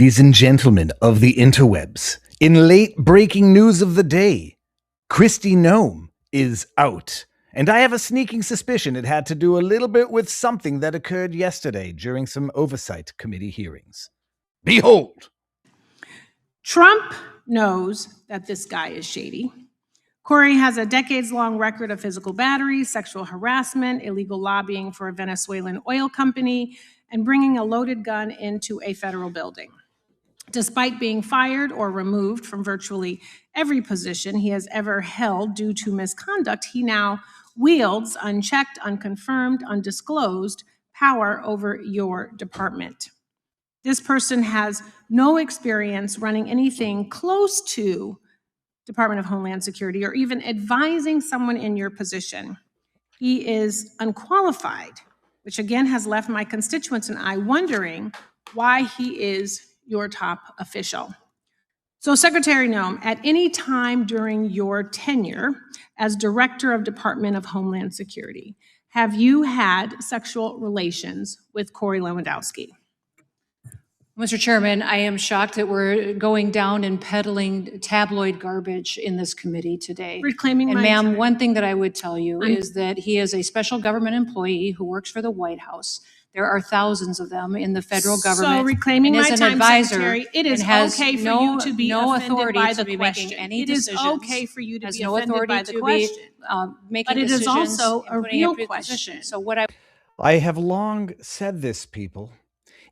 Ladies and gentlemen of the interwebs, in late breaking news of the day, Kristi Noem is out. And I have a sneaking suspicion it had to do a little bit with something that occurred yesterday during some oversight committee hearings. Behold! Trump knows that this guy is shady. Corey has a decades-long record of physical battery, sexual harassment, illegal lobbying for a Venezuelan oil company, and bringing a loaded gun into a federal building. Despite being fired or removed from virtually every position he has ever held due to misconduct, he now wields unchecked, unconfirmed, undisclosed power over your department. This person has no experience running anything close to Department of Homeland Security or even advising someone in your position. He is unqualified, which again has left my constituents and I wondering why he is your top official. So Secretary Noem, at any time during your tenure as Director of Department of Homeland Security, have you had sexual relations with Corey Lewandowski? Mr. Chairman, I am shocked that we're going down and peddling tabloid garbage in this committee today. Reclaiming and my ma'am, time. one thing that I would tell you is that he is a special government employee who works for the White House. There are thousands of them in the federal government. So reclaiming and my is time, an advisor Secretary, it is and has okay for no, you to be no offended authority by to the be question. making any It is decisions. okay for you to has be no offended authority by the to question. be making But it is decisions also and a putting real up your question. position. So what I have long said this, people.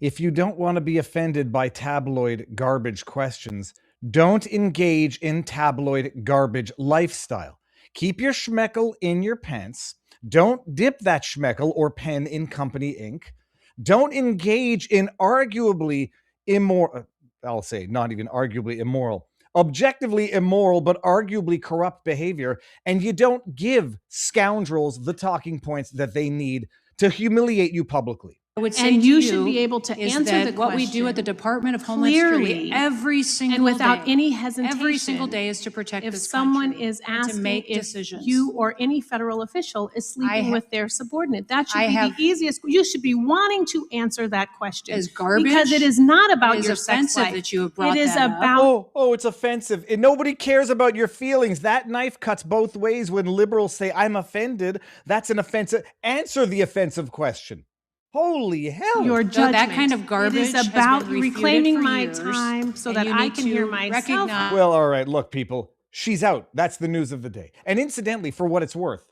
If you don't want to be offended by tabloid garbage questions, don't engage in tabloid garbage lifestyle. Keep your schmeckle in your pants. Don't dip that schmeckle or pen in company ink. Don't engage in arguably immoral, I'll say not even arguably immoral, objectively immoral, but arguably corrupt behavior. And you don't give scoundrels the talking points that they need to humiliate you publicly. I would say And to you should be able to is answer that the what we do at the question Department of Homeland Security clearly every single and without day, any hesitation. every single day is to protect If this someone country is and to asking make if decisions. you or any federal official is sleeping with their subordinate, that should I be have- the easiest. You should be wanting to answer that question. As garbage, because it is not about it is your sex offensive life. that you have brought It is that up. about Oh, it's offensive. And nobody cares about your feelings. That knife cuts both ways when liberals say, I'm offended. That's an offensive. Answer the offensive question. Holy hell. your So judgment. that kind of garbage It is has about been refuted reclaiming for my years, time so and that you I need can to hear myself. recognize- Well, all right. Look, people, she's out. That's the news of the day. And incidentally, for what it's worth,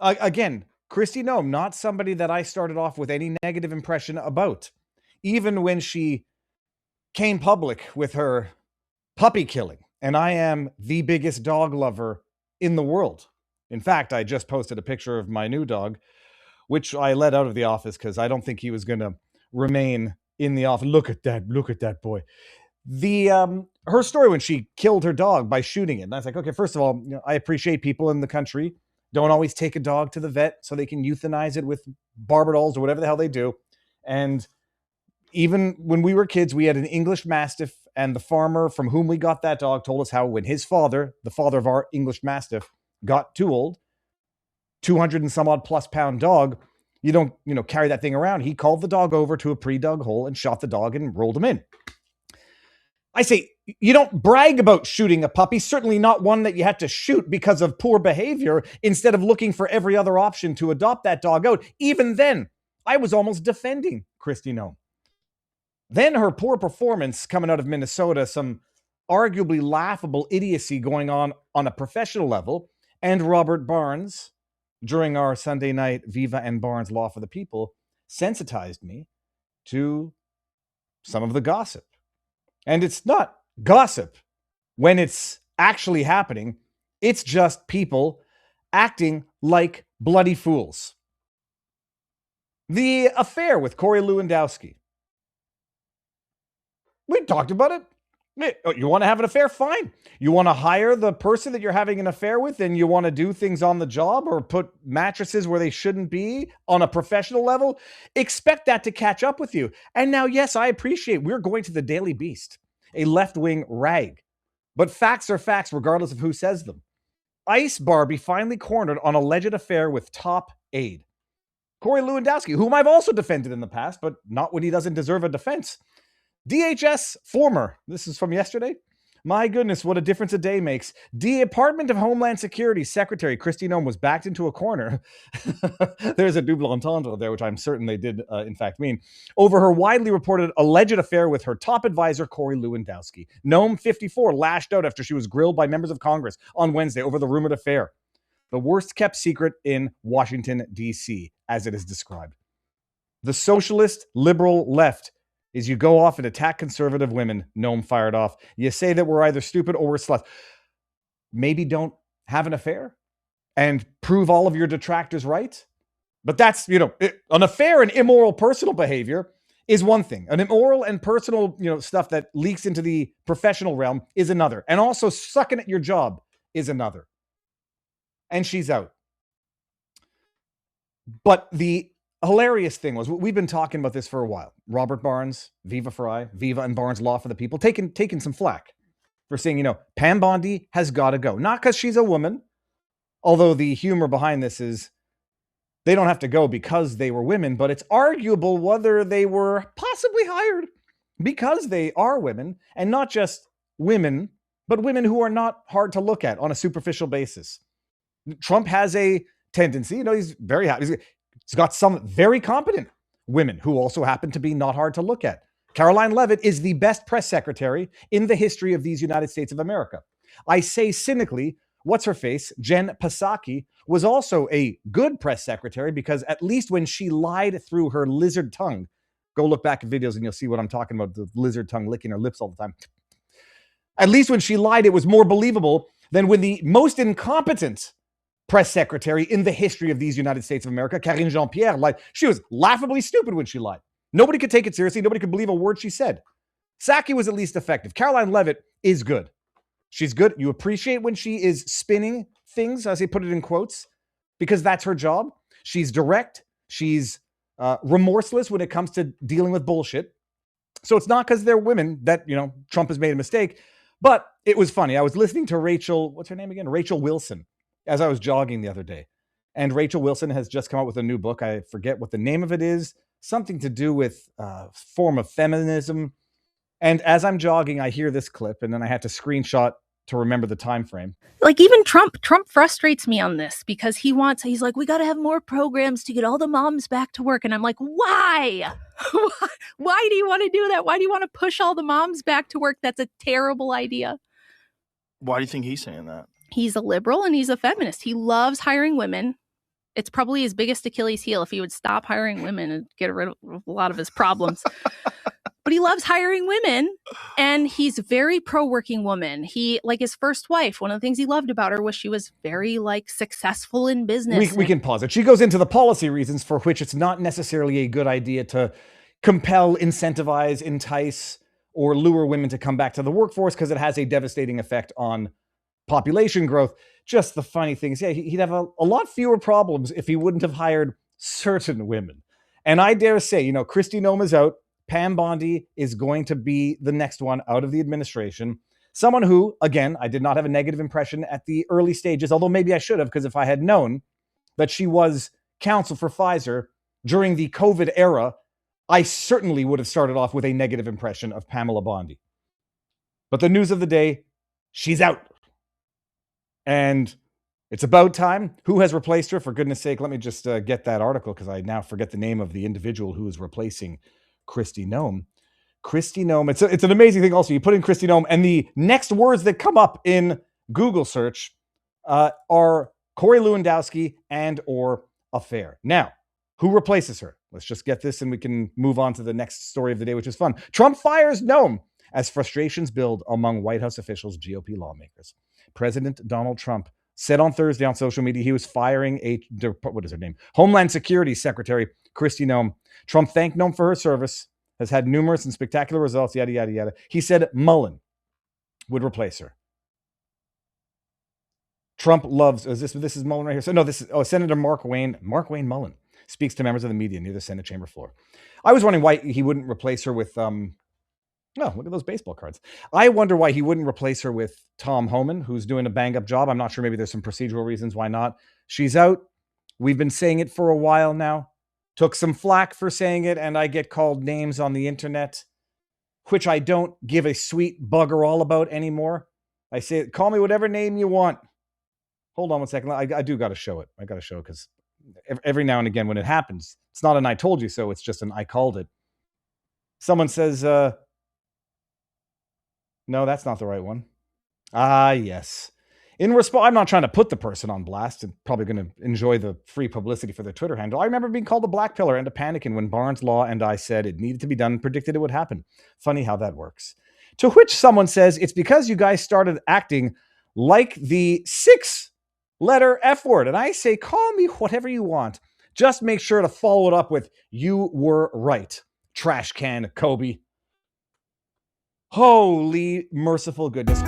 again, Kristi Noem, not somebody that I started off with any negative impression about. Even when she came public with her puppy killing, and I am the biggest dog lover in the world. In fact, I just posted a picture of my new dog, which I let out of the office because I don't think he was going to remain in the office. Look at that boy. Her story when she killed her dog by shooting it. And I was like, okay, first of all, I appreciate people in the country don't always take a dog to the vet so they can euthanize it with barbitals or whatever the hell they do. And even when we were kids, we had an English Mastiff, and the farmer from whom we got that dog told us how when his father, the father of our English Mastiff, got too old, 200 and some odd plus pound dog, you don't, carry that thing around. He called the dog over to a pre-dug hole and shot the dog and rolled him in. I say, you don't brag about shooting a puppy, certainly not one that you had to shoot because of poor behavior, instead of looking for every other option to adopt that dog out. Even then, I was almost defending Kristi Noem. Then her poor performance coming out of Minnesota, some arguably laughable idiocy going on a professional level, and Robert Barnes, during our Sunday night Viva and Barnes Law for the People, sensitized me to some of the gossip. And it's not gossip when it's actually happening. It's just people acting like bloody fools. The affair with Corey Lewandowski. We talked about it. You want to have an affair? Fine. You want to hire the person that you're having an affair with and you want to do things on the job or put mattresses where they shouldn't be on a professional level? Expect that to catch up with you. And now, yes, I appreciate we're going to the Daily Beast, a left-wing rag. But facts are facts regardless of who says them. Ice Barbie finally cornered on alleged affair with top aide. Corey Lewandowski, whom I've also defended in the past, but not when he doesn't deserve a defense. DHS former, this is from yesterday. My goodness, what a difference a day makes. Department of Homeland Security Secretary Kristi Noem was backed into a corner. There's a double entendre there, which I'm certain they did, in fact, mean, over her widely reported alleged affair with her top advisor, Corey Lewandowski. Noem, 54, lashed out after she was grilled by members of Congress on Wednesday over the rumored affair. The worst kept secret in Washington, D.C., as it is described. The socialist liberal left is you go off and attack conservative women, Noem fired off. You say that we're either stupid or we're sluts. Maybe don't have an affair and prove all of your detractors right. But that's, an affair and immoral personal behavior is one thing. An immoral and personal, stuff that leaks into the professional realm is another. And also sucking at your job is another. And she's out. But the hilarious thing was, we've been talking about this for a while. Robert Barnes, Viva and Barnes Law for the People, taking some flack for saying, Pam Bondi has got to go. Not because she's a woman, although the humor behind this is they don't have to go because they were women, but it's arguable whether they were possibly hired because they are women, and not just women, but women who are not hard to look at on a superficial basis. Trump has a tendency, he's very happy. He's got some very competent women who also happen to be not hard to look at. Caroline Leavitt is the best press secretary in the history of these United States of America. I say cynically, what's her face? Jen Psaki was also a good press secretary because at least when she lied through her lizard tongue, go look back at videos and you'll see what I'm talking about, the lizard tongue licking her lips all the time. At least when she lied, it was more believable than when the most incompetent press secretary in the history of these United States of America, Karine Jean-Pierre, lied. She was laughably stupid when she lied. Nobody could take it seriously. Nobody could believe a word she said. Psaki was at least effective. Caroline Leavitt is good. She's good. You appreciate when she is spinning things, as they put it in quotes, because that's her job. She's direct. She's remorseless when it comes to dealing with bullshit. So it's not because they're women that, Trump has made a mistake. But it was funny. I was listening to what's her name again? Rachel Wilson, as I was jogging the other day. And Rachel Wilson has just come out with a new book. I forget what the name of it is. Something to do with form of feminism. And as I'm jogging, I hear this clip, and then I had to screenshot to remember the time frame. Like even Trump frustrates me on this because he's like, we got to have more programs to get all the moms back to work. And I'm like, why? Why do you want to do that? Why do you want to push all the moms back to work? That's a terrible idea. Why do you think he's saying that? He's a liberal and he's a feminist. He loves hiring women. It's probably his biggest Achilles heel. If he would stop hiring women and get rid of a lot of his problems. But he loves hiring women, and he's very pro-working woman. He, like his first wife, one of the things he loved about her was she was very, successful in business. We can pause it. She goes into the policy reasons for which it's not necessarily a good idea to compel, incentivize, entice, or lure women to come back to the workforce because it has a devastating effect on population growth. Just the funny thing is, he'd have a lot fewer problems if he wouldn't have hired certain women. And I dare say, Kristi Noem is out. Pam Bondi is going to be the next one out of the administration. Someone who, again, I did not have a negative impression at the early stages, although maybe I should have, because if I had known that she was counsel for Pfizer during the COVID era, I certainly would have started off with a negative impression of Pamela Bondi. But the news of the day, she's out. And it's about time. Who has replaced her? For goodness sake, let me just get that article because I now forget the name of the individual who is replacing Kristi Noem. Kristi Noem. It's an amazing thing also. You put in Kristi Noem and the next words that come up in Google search are Corey Lewandowski and or affair. Now, who replaces her? Let's just get this and we can move on to the next story of the day, which is fun. Trump fires Noem as frustrations build among White House officials, GOP lawmakers. President Donald Trump said on Thursday on social media he was firing Homeland Security Secretary Kristi Noem. Trump thanked Noem for her service, has had numerous and spectacular results, yada, yada, yada. He said Mullin would replace her. Trump loves, this is Mullin right here. So no, this is Senator Mark Wayne Mullin speaks to members of the media near the Senate chamber floor. I was wondering why he wouldn't replace her with, look at those baseball cards. I wonder why he wouldn't replace her with Tom Homan, who's doing a bang-up job. I'm not sure. Maybe there's some procedural reasons why not. She's out. We've been saying it for a while now. Took some flack for saying it, and I get called names on the internet. which I don't give a sweet bugger all about anymore. I say, call me whatever name you want. Hold on one second. I do got to show it. I got to show it because every now and again when it happens, it's not an I told you so. It's just an I called it. Someone says, no, that's not the right one. Ah, yes. In response, I'm not trying to put the person on blast and probably going to enjoy the free publicity for their Twitter handle. I remember being called a black pillar and a panicking when Barnes Law and I said it needed to be done and predicted it would happen. Funny how that works. To which someone says, it's because you guys started acting like the 6-letter F word. And I say, call me whatever you want. Just make sure to follow it up with, you were right. Trash can, Kobe. Holy merciful goodness.